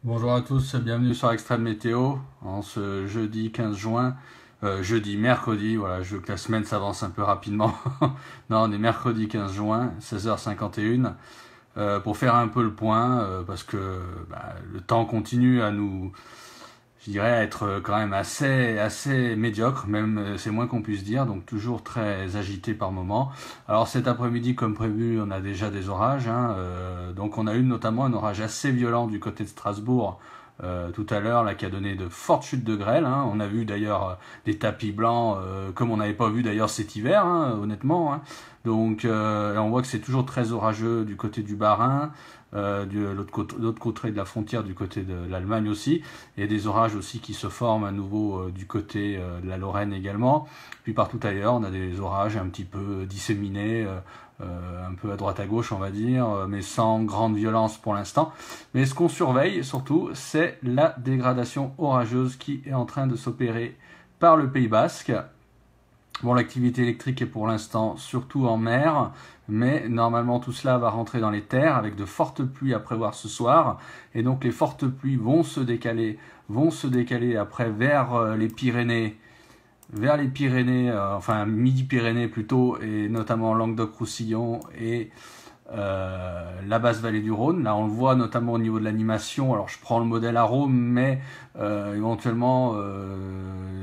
Bonjour à tous, bienvenue sur Extrême Météo en ce jeudi 15 juin, mercredi, voilà, je veux que la semaine s'avance un peu rapidement. Non, on est mercredi 15 juin, 16h51, pour faire un peu le point, parce que le temps continue à nous, je dirais, à être quand même assez médiocre, même c'est moins qu'on puisse dire, donc toujours très agité par moment. Alors cet après-midi, comme prévu, on a déjà des orages, donc on a eu notamment un orage assez violent du côté de Strasbourg tout à l'heure, là, qui a donné de fortes chutes de grêle. On a vu d'ailleurs des tapis blancs, comme on n'avait pas vu d'ailleurs cet hiver, honnêtement. Donc là, on voit que c'est toujours très orageux du côté du Bas-Rhin, de l'autre côté de la frontière, du côté de l'Allemagne aussi. Il y a des orages aussi qui se forment à nouveau du côté de la Lorraine également. Puis partout ailleurs, on a des orages un petit peu disséminés, un peu à droite à gauche, on va dire, mais sans grande violence pour l'instant. Mais ce qu'on surveille surtout, c'est la dégradation orageuse qui est en train de s'opérer par le Pays Basque. Bon, l'activité électrique est pour l'instant surtout en mer, mais normalement tout cela va rentrer dans les terres avec de fortes pluies à prévoir ce soir. Et donc les fortes pluies vont se décaler après vers les Pyrénées, enfin Midi-Pyrénées plutôt, et notamment Languedoc-Roussillon et la basse vallée du Rhône. Là, on le voit notamment au niveau de l'animation. Alors, je prends le modèle arôme, mais éventuellement,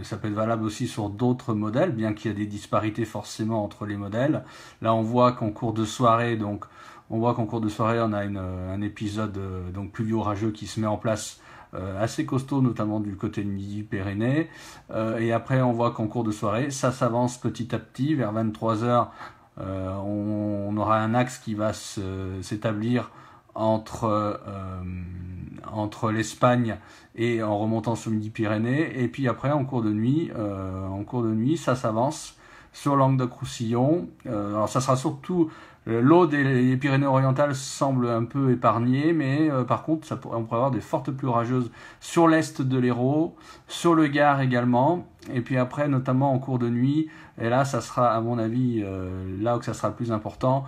ça peut être valable aussi sur d'autres modèles, bien qu'il y ait des disparités forcément entre les modèles. Là, on voit qu'en cours de soirée, on a un épisode donc pluvieux orageux qui se met en place. Assez costaud, notamment du côté de Midi-Pyrénées. Et après, on voit qu'en cours de soirée, ça s'avance petit à petit vers 23h. On aura un axe qui va s'établir entre l'Espagne et en remontant sur Midi-Pyrénées. Et puis après, en cours de nuit, ça s'avance sur Languedoc-Roussillon. Alors ça sera surtout l'eau des Pyrénées-Orientales semble un peu épargnée, mais par contre, on pourrait avoir des fortes pluies orageuses sur l'est de l'Hérault, sur le Gard également, et puis après, notamment en cours de nuit, et là, ça sera, à mon avis, là où ça sera le plus important,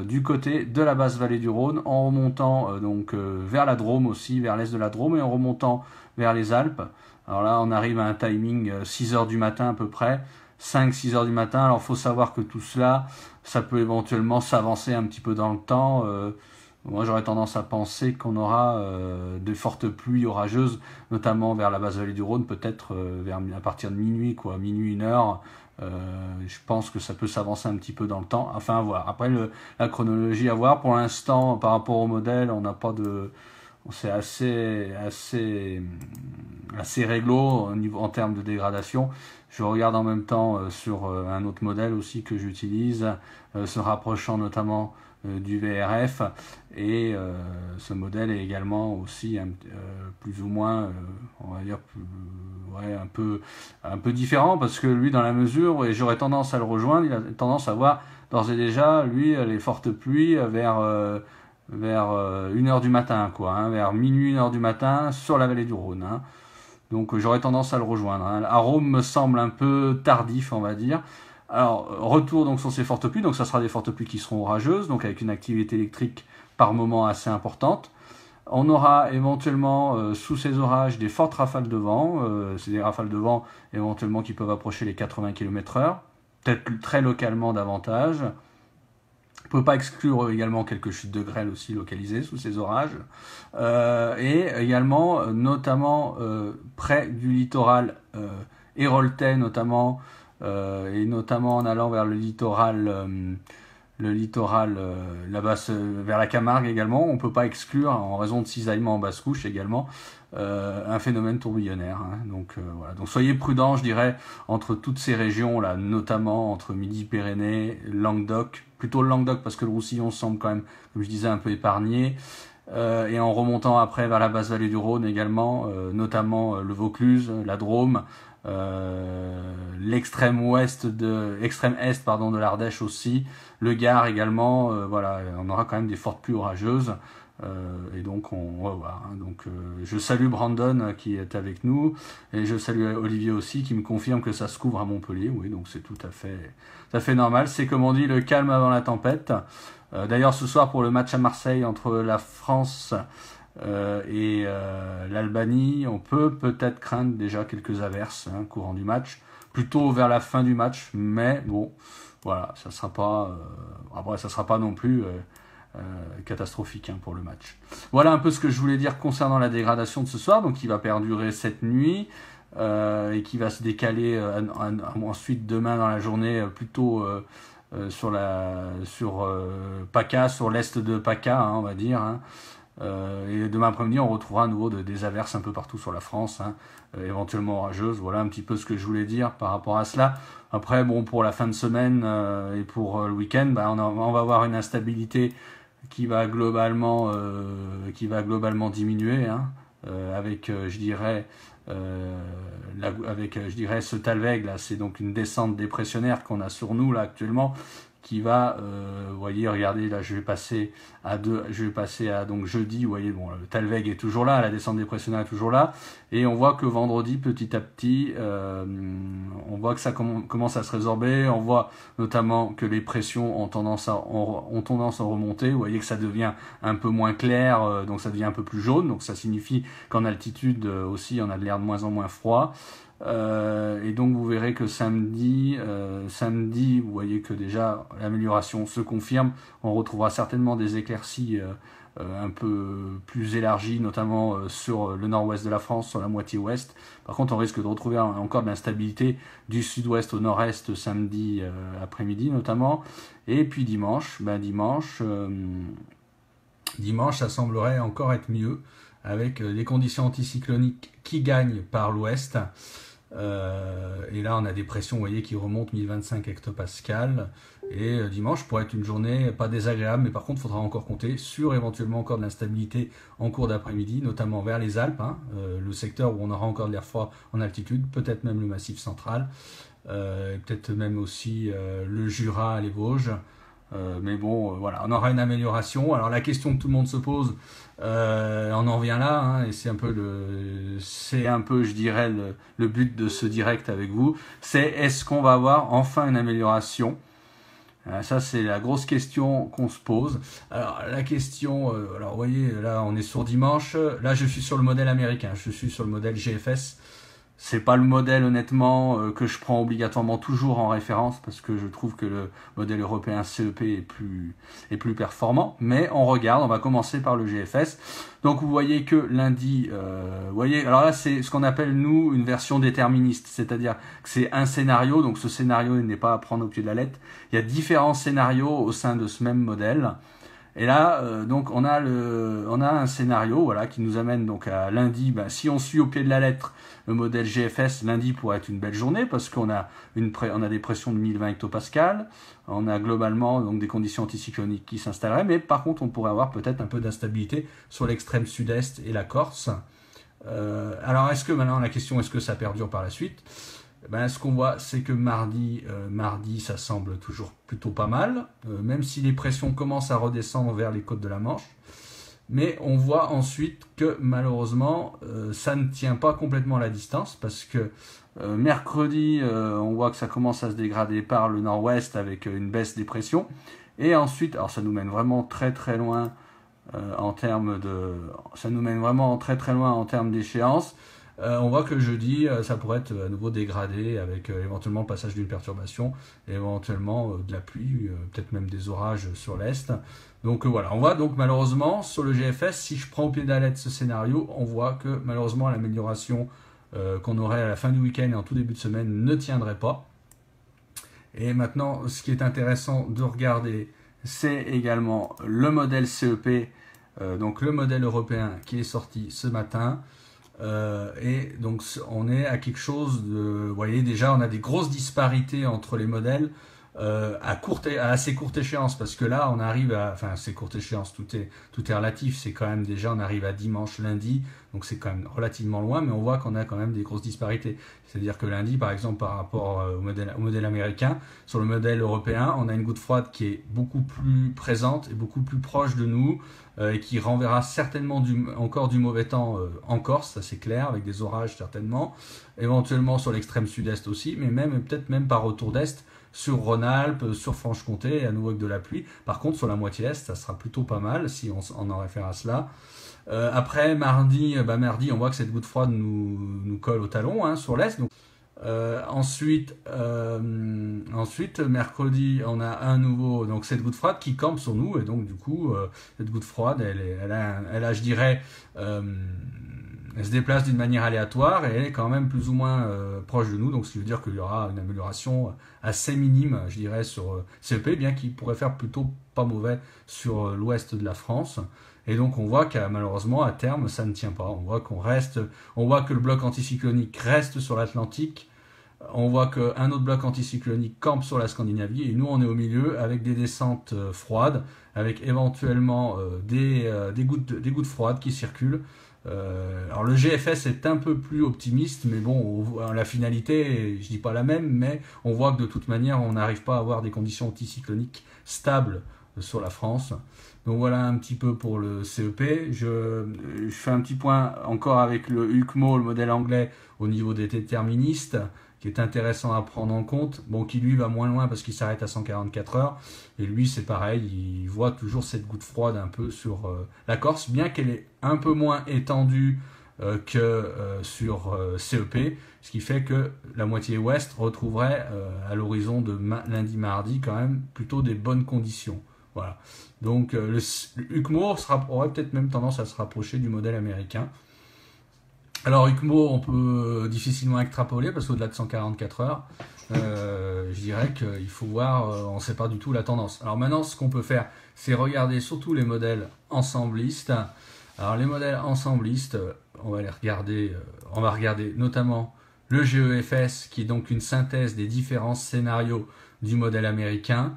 du côté de la basse vallée du Rhône, en remontant vers la Drôme aussi, vers l'est de la Drôme, et en remontant vers les Alpes. Alors là, on arrive à un timing 6h du matin à peu près, 5-6 heures du matin. Alors, il faut savoir que tout cela, ça peut éventuellement s'avancer un petit peu dans le temps. Moi, j'aurais tendance à penser qu'on aura de fortes pluies orageuses, notamment vers la basse vallée du Rhône, peut-être à partir de minuit, minuit, 1h. Je pense que ça peut s'avancer un petit peu dans le temps. Enfin, à voir. Après, la chronologie à voir. Pour l'instant, par rapport au modèle, on n'a pas de... C'est assez réglo en termes de dégradation. Je regarde en même temps sur un autre modèle aussi que j'utilise, se rapprochant notamment du VRF, et ce modèle est également aussi plus ou moins, on va dire, un peu différent, parce que lui, dans la mesure, et j'aurais tendance à le rejoindre, il a tendance à voir d'ores et déjà, lui, les fortes pluies vers 1h du matin, vers minuit, 1h du matin, sur la vallée du Rhône. Donc j'aurais tendance à le rejoindre. Arôme me semble un peu tardif, on va dire. Alors, retour donc sur ces fortes pluies, donc ça sera des fortes pluies qui seront orageuses, donc avec une activité électrique par moment assez importante. On aura éventuellement sous ces orages des fortes rafales de vent, c'est des rafales de vent éventuellement qui peuvent approcher les 80 km/h, peut-être très localement davantage. On ne peut pas exclure également quelques chutes de grêle aussi localisées sous ces orages. Et également, notamment près du littoral héroltais, notamment, et notamment en allant vers le littoral là-bas vers la Camargue également. On ne peut pas exclure, en raison de cisaillement en basse couche également, un phénomène tourbillonnaire. Donc voilà. Donc soyez prudents, je dirais, entre toutes ces régions là, notamment entre Midi-Pyrénées, Languedoc, plutôt le Languedoc parce que le Roussillon semble quand même, comme je disais, un peu épargné. Et en remontant après vers la basse vallée du Rhône également, notamment le Vaucluse, la Drôme, l'extrême est de l'Ardèche aussi, le Gard également. Voilà, on aura quand même des fortes pluies orageuses. Et donc on va voir. Donc je salue Brandon qui est avec nous, et je salue Olivier aussi qui me confirme que ça se couvre à Montpellier. Oui, donc c'est tout à fait normal. C'est comme on dit, le calme avant la tempête. D'ailleurs ce soir pour le match à Marseille entre la France l'Albanie, on peut peut-être craindre déjà quelques averses courant du match, plutôt vers la fin du match, mais bon, voilà, ça sera pas, après ça sera pas non plus catastrophique pour le match. Voilà un peu ce que je voulais dire concernant la dégradation de ce soir, donc qui va perdurer cette nuit et qui va se décaler ensuite demain dans la journée plutôt sur PACA, sur l'est de PACA, on va dire. Et demain après-midi, on retrouvera à nouveau des averses un peu partout sur la France, éventuellement orageuses. Voilà un petit peu ce que je voulais dire par rapport à cela. Après, bon, pour la fin de semaine et pour le week-end, on va avoir une instabilité qui va globalement diminuer, avec, je dirais, ce Talweg là, c'est donc une descente dépressionnaire qu'on a sur nous là actuellement, qui va, vous voyez, regardez là, je vais passer à donc jeudi, vous voyez, bon, le Talweg est toujours là, la descente dépressionnaire est toujours là, et on voit que vendredi, petit à petit, on voit que ça commence à se résorber, on voit notamment que les pressions ont tendance à remonter, vous voyez que ça devient un peu moins clair, donc ça devient un peu plus jaune, donc ça signifie qu'en altitude aussi, on a de l'air de moins en moins froid. Et donc vous verrez que samedi, vous voyez que déjà l'amélioration se confirme. On retrouvera certainement des éclaircies un peu plus élargies, notamment sur le nord-ouest de la France, sur la moitié ouest. Par contre, on risque de retrouver encore de l'instabilité du sud-ouest au nord-est samedi après-midi notamment. Et puis dimanche, ça semblerait encore être mieux, avec des conditions anticycloniques qui gagnent par l'ouest. Et là, on a des pressions, vous voyez, qui remontent 1025 hectopascals. Et dimanche pourrait être une journée pas désagréable, mais par contre, il faudra encore compter sur éventuellement encore de l'instabilité en cours d'après-midi, notamment vers les Alpes, le secteur où on aura encore de l'air froid en altitude, peut-être même le Massif central, peut-être même aussi le Jura, les Vosges. Mais bon, voilà, on aura une amélioration. Alors la question que tout le monde se pose, on en revient là, et c'est un peu, je dirais, le but de ce direct avec vous, c'est est-ce qu'on va avoir enfin une amélioration? Ça, c'est la grosse question qu'on se pose. Alors la question, alors vous voyez, là on est sur dimanche, là je suis sur le modèle américain, je suis sur le modèle GFS. C'est pas le modèle honnêtement que je prends obligatoirement toujours en référence, parce que je trouve que le modèle européen CEP est plus performant, mais on va commencer par le GFS. Donc vous voyez que lundi, vous voyez, alors là c'est ce qu'on appelle nous une version déterministe, c'est-à-dire que c'est un scénario, donc ce scénario il n'est pas à prendre au pied de la lettre, il y a différents scénarios au sein de ce même modèle. Et là, donc on a un scénario, voilà, qui nous amène donc à lundi. Si on suit au pied de la lettre le modèle GFS, lundi pourrait être une belle journée parce qu'on a des pressions de 1020 hectopascales, on a globalement donc des conditions anticycloniques qui s'installeraient, mais par contre on pourrait avoir peut-être un peu d'instabilité sur l'extrême sud-est et la Corse. Alors est-ce que maintenant la question, est-ce que ça perdure par la suite? Ce qu'on voit, c'est que mardi, ça semble toujours plutôt pas mal, même si les pressions commencent à redescendre vers les côtes de la Manche. Mais on voit ensuite que malheureusement, ça ne tient pas complètement la distance, parce que mercredi, on voit que ça commence à se dégrader par le nord-ouest avec une baisse des pressions. Et ensuite, alors ça nous mène vraiment très très loin en termes d'échéance. On voit que jeudi, ça pourrait être à nouveau dégradé avec éventuellement le passage d'une perturbation, éventuellement de la pluie, peut-être même des orages sur l'est. Donc voilà, on voit donc malheureusement sur le GFS, si je prends au pied de la lettre ce scénario, on voit que malheureusement l'amélioration qu'on aurait à la fin du week-end et en tout début de semaine ne tiendrait pas. Et maintenant, ce qui est intéressant de regarder, c'est également le modèle CEP, donc le modèle européen qui est sorti ce matin. Et donc on est à quelque chose de, vous voyez déjà on a des grosses disparités entre les modèles à assez courte échéance, parce que là on arrive à, enfin assez courte échéance, tout est relatif, c'est quand même déjà on arrive à dimanche, lundi, donc c'est quand même relativement loin, mais on voit qu'on a quand même des grosses disparités. C'est-à-dire que lundi par exemple par rapport au modèle américain, sur le modèle européen on a une goutte froide qui est beaucoup plus présente et beaucoup plus proche de nous, et qui renverra certainement encore du mauvais temps en Corse, ça c'est clair, avec des orages certainement, éventuellement sur l'extrême sud-est aussi, mais peut-être même par retour d'est, sur Rhône-Alpes, sur Franche-Comté, à nouveau avec de la pluie. Par contre, sur la moitié est, ça sera plutôt pas mal, si on en réfère à cela. Après, mardi, on voit que cette goutte froide nous colle au talon, hein, sur l'est. Donc, ensuite, mercredi, on a un nouveau, donc cette goutte froide qui campe sur nous, et donc du coup, cette goutte froide, elle a, je dirais, elle se déplace d'une manière aléatoire et elle est quand même plus ou moins proche de nous, donc ce qui veut dire qu'il y aura une amélioration assez minime, je dirais, sur CEP, bien qu'il pourrait faire plutôt pas mauvais sur l'ouest de la France. Et donc on voit qu'à malheureusement à terme ça ne tient pas. On voit que le bloc anticyclonique reste sur l'Atlantique. On voit qu'un autre bloc anticyclonique campe sur la Scandinavie et nous on est au milieu avec des descentes froides, avec éventuellement des gouttes froides qui circulent. Alors le GFS est un peu plus optimiste, mais bon, la finalité, je dis pas la même, mais on voit que de toute manière on n'arrive pas à avoir des conditions anticycloniques stables sur la France. Donc voilà un petit peu pour le CEP. Je fais un petit point encore avec le UCMO, le modèle anglais, au niveau des déterministes, qui est intéressant à prendre en compte. Bon, qui lui va moins loin parce qu'il s'arrête à 144 heures. Et lui, c'est pareil, il voit toujours cette goutte froide un peu sur la Corse, bien qu'elle est un peu moins étendue que sur CEP, ce qui fait que la moitié ouest retrouverait à l'horizon de lundi-mardi quand même plutôt des bonnes conditions. Voilà. Donc le UCMO aurait peut-être même tendance à se rapprocher du modèle américain. Alors UCMO, on peut difficilement extrapoler parce qu'au-delà de 144 heures, je dirais qu'il faut voir, on ne sait pas du tout la tendance. Alors maintenant, ce qu'on peut faire, c'est regarder surtout les modèles ensemblistes. Alors les modèles ensemblistes, on va regarder notamment le GEFS, qui est donc une synthèse des différents scénarios du modèle américain.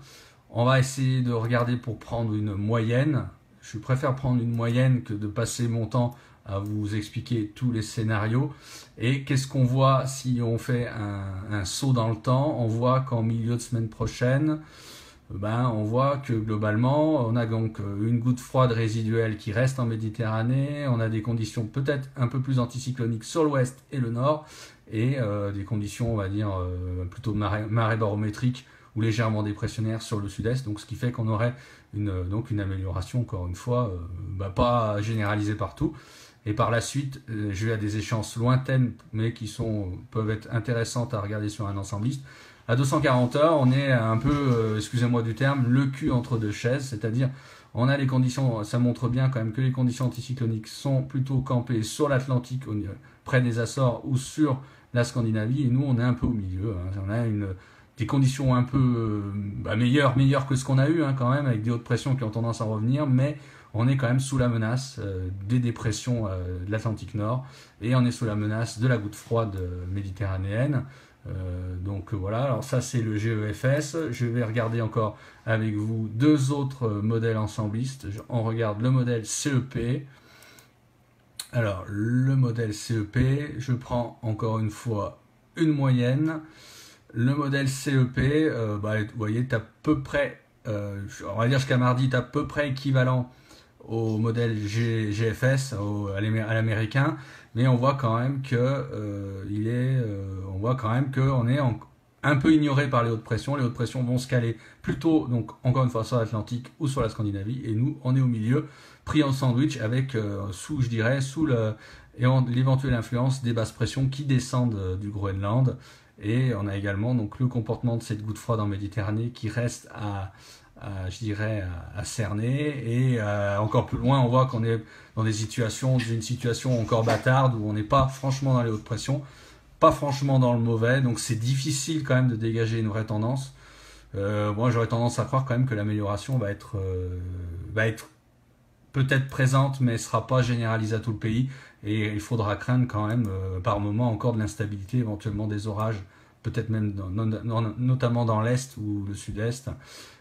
On va essayer de regarder pour prendre une moyenne. Je préfère prendre une moyenne que de passer mon temps à vous expliquer tous les scénarios. Et qu'est-ce qu'on voit si on fait un saut dans le temps? On voit qu'en milieu de semaine prochaine, on voit que globalement, on a donc une goutte froide résiduelle qui reste en Méditerranée. On a des conditions peut-être un peu plus anticycloniques sur l'ouest et le nord. Et des conditions, on va dire, plutôt marée barométrique ou légèrement dépressionnaire sur le sud-est, donc ce qui fait qu'on aurait une amélioration, encore une fois, pas généralisée partout. Et par la suite, je vais à des échéances lointaines, mais qui peuvent être intéressantes à regarder sur un ensembliste. À 240 heures, on est un peu, excusez-moi du terme, le cul entre deux chaises, c'est-à-dire on a les conditions, ça montre bien quand même que les conditions anticycloniques sont plutôt campées sur l'Atlantique, près des Açores ou sur la Scandinavie, et nous on est un peu au milieu. Hein. On a des conditions un peu meilleures que ce qu'on a eu quand même, avec des hautes pressions qui ont tendance à revenir, mais on est quand même sous la menace des dépressions de l'Atlantique Nord, et on est sous la menace de la goutte froide méditerranéenne. Donc voilà, alors ça c'est le GEFS. Je vais regarder encore avec vous deux autres modèles ensemblistes. On regarde le modèle CEP. Alors le modèle CEP, je prends encore une fois une moyenne. Le modèle CEP, vous voyez, est à peu près, on va dire jusqu'à mardi, est à peu près équivalent au modèle GFS, à l'américain, mais on voit quand même que on est un peu ignoré par les hautes pressions. Les hautes pressions vont se caler plutôt, donc encore une fois, sur l'Atlantique ou sur la Scandinavie, et nous, on est au milieu, pris en sandwich avec sous l'éventuelle influence des basses pressions qui descendent du Groenland. Et on a également donc le comportement de cette goutte froide en Méditerranée qui reste à cerner, et encore plus loin on voit qu'on est dans une situation encore bâtarde où on n'est pas franchement dans les hautes pressions, pas franchement dans le mauvais, donc c'est difficile quand même de dégager une vraie tendance. Moi j'aurais tendance à croire quand même que l'amélioration va être peut-être présente, mais ne sera pas généralisée à tout le pays, et il faudra craindre quand même par moment encore de l'instabilité, éventuellement des orages, peut-être même notamment dans l'Est ou le Sud-Est.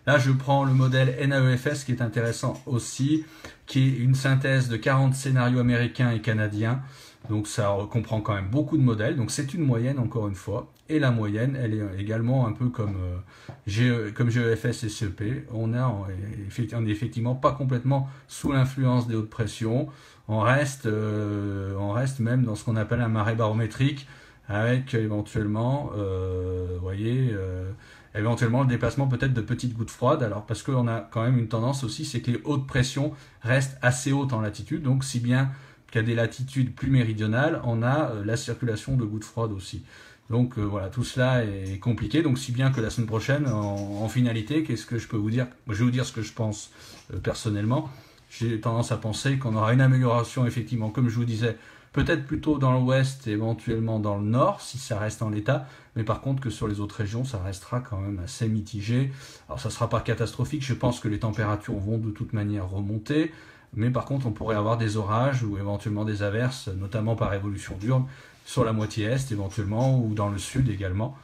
Là, je prends le modèle NAEFS qui est intéressant aussi, qui est une synthèse de 40 scénarios américains et canadiens. Donc ça comprend quand même beaucoup de modèles. Donc c'est une moyenne, encore une fois. Et la moyenne, elle est également un peu comme GEFS et CEP. On est effectivement pas complètement sous l'influence des hautes pressions. On reste même dans ce qu'on appelle un marais barométrique, avec éventuellement, éventuellement le déplacement peut-être de petites gouttes froides. Alors parce qu'on a quand même une tendance aussi, c'est que les hautes pressions restent assez hautes en latitude, donc si bien qu'à des latitudes plus méridionales, on a la circulation de gouttes froides aussi. Donc voilà, tout cela est compliqué, donc si bien que la semaine prochaine, en finalité, qu'est-ce que je peux vous dire? Je vais vous dire ce que je pense personnellement. J'ai tendance à penser qu'on aura une amélioration effectivement, comme je vous disais, peut-être plutôt dans l'ouest, éventuellement dans le nord, si ça reste en l'état, mais par contre que sur les autres régions, ça restera quand même assez mitigé. Alors ça ne sera pas catastrophique, je pense que les températures vont de toute manière remonter, mais par contre on pourrait avoir des orages ou éventuellement des averses, notamment par évolution diurne, sur la moitié est éventuellement, ou dans le sud également.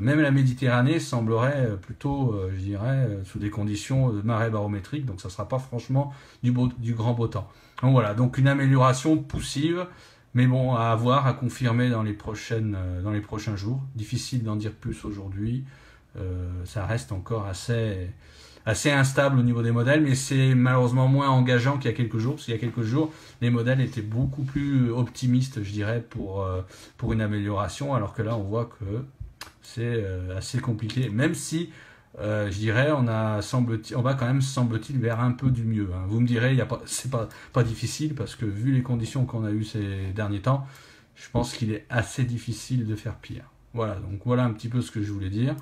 Même la Méditerranée semblerait plutôt, je dirais, sous des conditions de marée barométrique, donc ça ne sera pas franchement du grand beau temps. Donc voilà, donc une amélioration poussive, mais bon, à voir, à confirmer dans les prochains jours. Difficile d'en dire plus aujourd'hui. Ça reste encore assez instable au niveau des modèles, mais c'est malheureusement moins engageant qu'il y a quelques jours, parce qu'il y a quelques jours, les modèles étaient beaucoup plus optimistes, je dirais, pour une amélioration, alors que là, on voit que c'est assez compliqué, même si, je dirais, on va quand même, semble-t-il, vers un peu du mieux. Hein. Vous me direz, c'est pas difficile, parce que vu les conditions qu'on a eues ces derniers temps, je pense qu'il est assez difficile de faire pire. Voilà, donc voilà un petit peu ce que je voulais dire.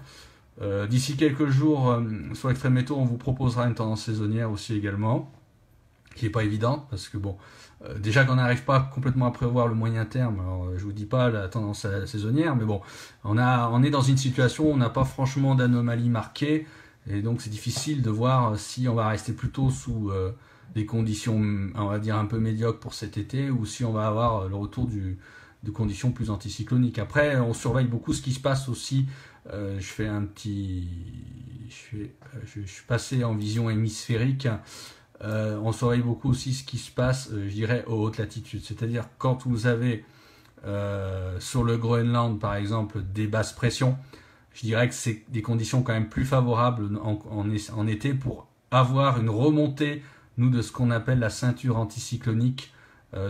D'ici quelques jours, sur Extreme Météo, on vous proposera une tendance saisonnière aussi également, qui n'est pas évidente, parce que bon, déjà qu'on n'arrive pas complètement à prévoir le moyen terme, alors je vous dis pas la tendance saisonnière, mais bon, on est dans une situation où on n'a pas franchement d'anomalie marquée, et donc c'est difficile de voir si on va rester plutôt sous des conditions, on va dire, un peu médiocres pour cet été, ou si on va avoir le retour de conditions plus anticycloniques. Après, on surveille beaucoup ce qui se passe aussi. Je fais un petit, je suis passé en vision hémisphérique. On surveille beaucoup aussi ce qui se passe, je dirais, aux hautes latitudes. C'est-à-dire quand vous avez sur le Groenland, par exemple, des basses pressions, je dirais que c'est des conditions quand même plus favorables en été pour avoir une remontée, nous, de ce qu'on appelle la ceinture anticyclonique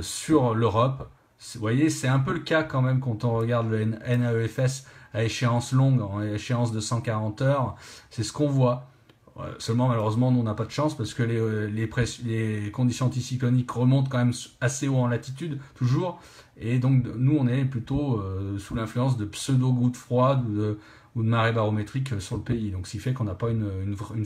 sur l'Europe. Vous voyez, c'est un peu le cas quand même quand on regarde le NAEFS à échéance longue, en échéance de 140 heures. C'est ce qu'on voit. Seulement, malheureusement, nous, on n'a pas de chance parce que les conditions anticycloniques remontent quand même assez haut en latitude, toujours. Et donc, nous, on est plutôt sous l'influence de pseudo-gouttes froides ou de marée barométrique sur le pays. Donc, ce qui fait qu'on n'a pas une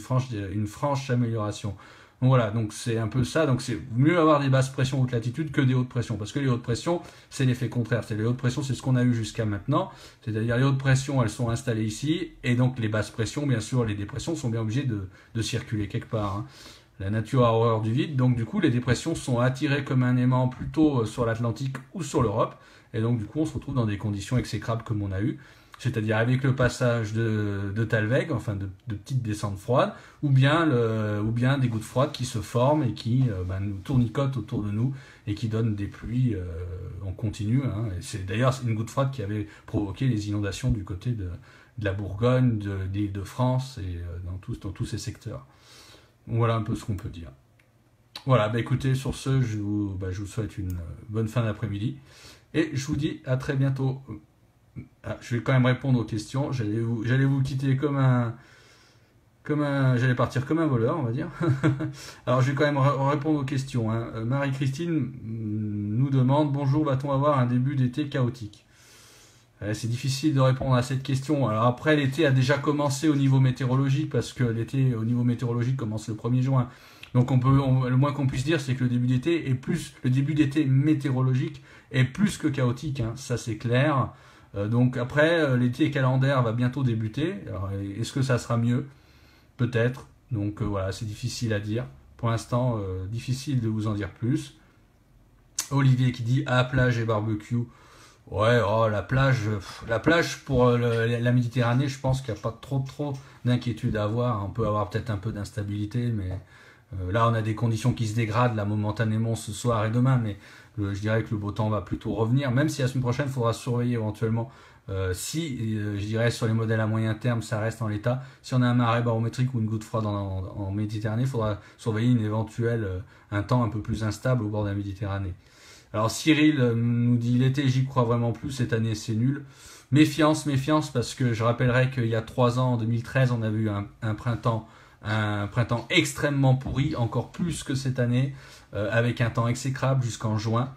franche amélioration. Donc voilà, donc c'est un peu ça. Donc c'est mieux avoir des basses pressions haute latitude que des hautes pressions. Parce que les hautes pressions, c'est l'effet contraire. Les hautes pressions, c'est ce qu'on a eu jusqu'à maintenant. C'est-à-dire les hautes pressions, elles sont installées ici. Et donc les basses pressions, bien sûr, les dépressions sont bien obligées de circuler quelque part. Hein. La nature a horreur du vide. Donc du coup, les dépressions sont attirées comme un aimant plutôt sur l'Atlantique ou sur l'Europe. Et donc du coup, on se retrouve dans des conditions exécrables comme on a eu. C'est-à-dire avec le passage de Talweg, enfin de petites descentes froides, ou bien des gouttes froides qui se forment et qui nous tournicotent autour de nous et qui donnent des pluies en continu. Hein. Et c'est d'ailleurs une goutte froide qui avait provoqué les inondations du côté de la Bourgogne, de l'Île-de-France et dans tous ces secteurs. Donc, voilà un peu ce qu'on peut dire. Voilà, écoutez, sur ce, je vous souhaite une bonne fin d'après-midi et je vous dis à très bientôt. Ah, je vais quand même répondre aux questions. J'allais vous quitter j'allais partir comme un voleur, on va dire. Alors, je vais quand même répondre aux questions. Hein. Marie-Christine nous demande: bonjour, va-t-on avoir un début d'été chaotique? C'est difficile de répondre à cette question. Alors après, l'été a déjà commencé au niveau météorologique, parce que l'été au niveau météorologique commence le 1er juin. Donc le moins qu'on puisse dire, c'est que le début d'été météorologique est plus que chaotique. Hein. Ça, c'est clair. Donc après, l'été calendaire va bientôt débuter. Alors, est-ce que ça sera mieux? Peut-être. Donc voilà, c'est difficile à dire. Pour l'instant, difficile de vous en dire plus. Olivier qui dit: ah, plage et barbecue. Ouais, oh, la plage pour la Méditerranée, je pense qu'il n'y a pas trop d'inquiétude à avoir. On peut avoir peut-être un peu d'instabilité, mais là on a des conditions qui se dégradent là momentanément ce soir et demain, mais je dirais que le beau temps va plutôt revenir, même si la semaine prochaine il faudra surveiller éventuellement je dirais sur les modèles à moyen terme ça reste en l'état. Si on a un marais barométrique ou une goutte froide en Méditerranée, il faudra surveiller un temps un peu plus instable au bord de la Méditerranée. Alors Cyril nous dit: l'été j'y crois vraiment plus, cette année c'est nul. méfiance, méfiance, parce que je rappellerai qu'il y a 3 ans, en 2013, on a eu un printemps extrêmement pourri, encore plus que cette année, avec un temps exécrable jusqu'en juin,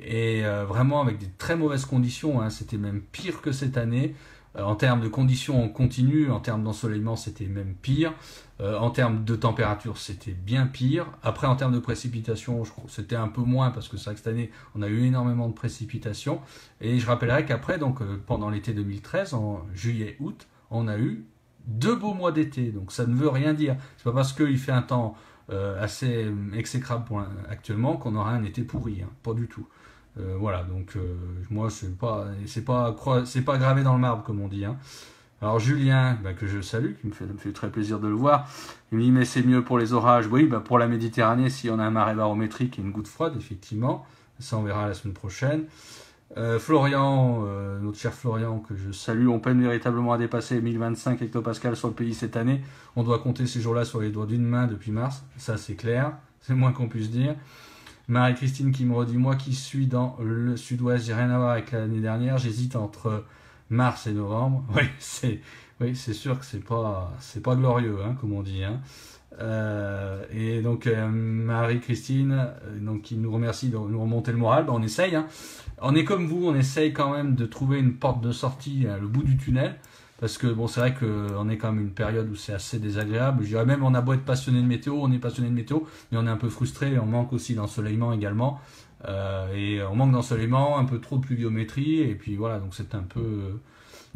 et vraiment avec des très mauvaises conditions, hein. C'était même pire que cette année. En termes de conditions en continu, en termes d'ensoleillement, c'était même pire. En termes de température, c'était bien pire. Après, en termes de précipitations, je crois que c'était un peu moins parce que c'est vrai que cette année, on a eu énormément de précipitations. Et je rappellerai qu'après, donc pendant l'été 2013, en juillet, août, on a eu 2 beaux mois d'été. Donc ça ne veut rien dire. C'est pas parce qu'il fait un temps assez exécrable actuellement qu'on aura un été pourri, hein. Pas du tout. Voilà, donc moi c'est pas gravé dans le marbre comme on dit, hein. Alors Julien, bah, que je salue, qui me fait très plaisir de le voir, il me dit mais c'est mieux pour les orages. Oui, bah, pour la Méditerranée, si on a un marée barométrique et une goutte froide, effectivement, ça on verra la semaine prochaine. Florian, notre cher Florian, que je salue, on peine véritablement à dépasser 1025 hectopascals sur le pays cette année. On doit compter ces jours-là sur les doigts d'une main depuis mars, ça c'est clair, c'est le moins qu'on puisse dire. Marie-Christine qui me redit, moi qui suis dans le sud-ouest, j'ai rien à voir avec l'année dernière, j'hésite entre mars et novembre. Oui, c'est sûr que c'est pas glorieux, hein, comme on dit, hein. Et donc Marie-Christine, donc qui nous remercie de nous remonter le moral, ben, on essaye, hein. On est comme vous, on essaye quand même de trouver une porte de sortie, le bout du tunnel. Parce que bon, c'est vrai qu'on est quand même une période où c'est assez désagréable. Je dirais même, on a beau être passionné de météo, on est passionné de météo, mais on est un peu frustré. On manque aussi d'ensoleillement également. Et on manque d'ensoleillement, un peu trop de pluviométrie. Et puis voilà, donc c'est un peu...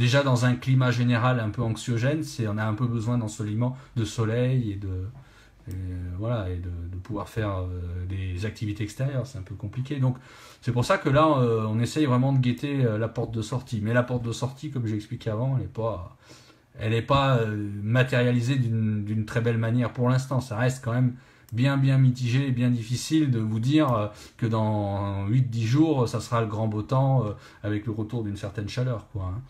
déjà dans un climat général un peu anxiogène, on a un peu besoin d'ensoleillement, de soleil et de pouvoir faire des activités extérieures. C'est un peu compliqué. Donc c'est pour ça que là, on essaye vraiment de guetter la porte de sortie. Mais la porte de sortie, comme j'ai expliqué avant, elle n'est pas matérialisée d'une très belle manière pour l'instant. Ça reste quand même bien mitigé et bien difficile de vous dire que dans 8-10 jours, ça sera le grand beau temps avec le retour d'une certaine chaleur, quoi, hein.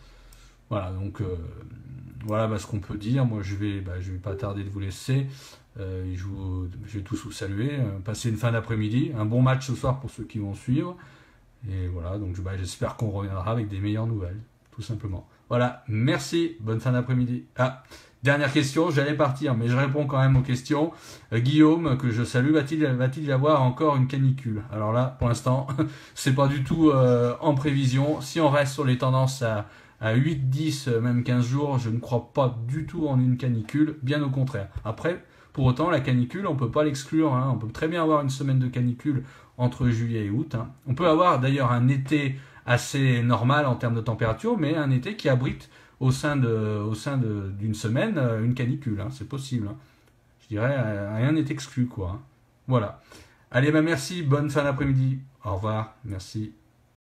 Voilà, donc voilà ce qu'on peut dire. Moi, je vais pas tarder de vous laisser. Je vais tous vous saluer. Passez une fin d'après-midi. Un bon match ce soir pour ceux qui vont suivre. Et voilà, donc j'espère qu'on reviendra avec des meilleures nouvelles, tout simplement. Voilà, merci. Bonne fin d'après-midi. Ah, dernière question, j'allais partir, mais je réponds quand même aux questions. Guillaume, que je salue, va-t-il y avoir encore une canicule? Alors là, pour l'instant, c'est pas du tout en prévision. Si on reste sur les tendances à 8, 10, même 15 jours, je ne crois pas du tout en une canicule, bien au contraire. Après, pour autant, la canicule, on ne peut pas l'exclure, hein. On peut très bien avoir une semaine de canicule entre juillet et août, hein. On peut avoir d'ailleurs un été assez normal en termes de température, mais un été qui abrite au sein d'une semaine une canicule, hein. C'est possible, hein. Je dirais, rien n'est exclu, quoi, hein. Voilà. Allez, merci, bonne fin d'après-midi. Au revoir, merci.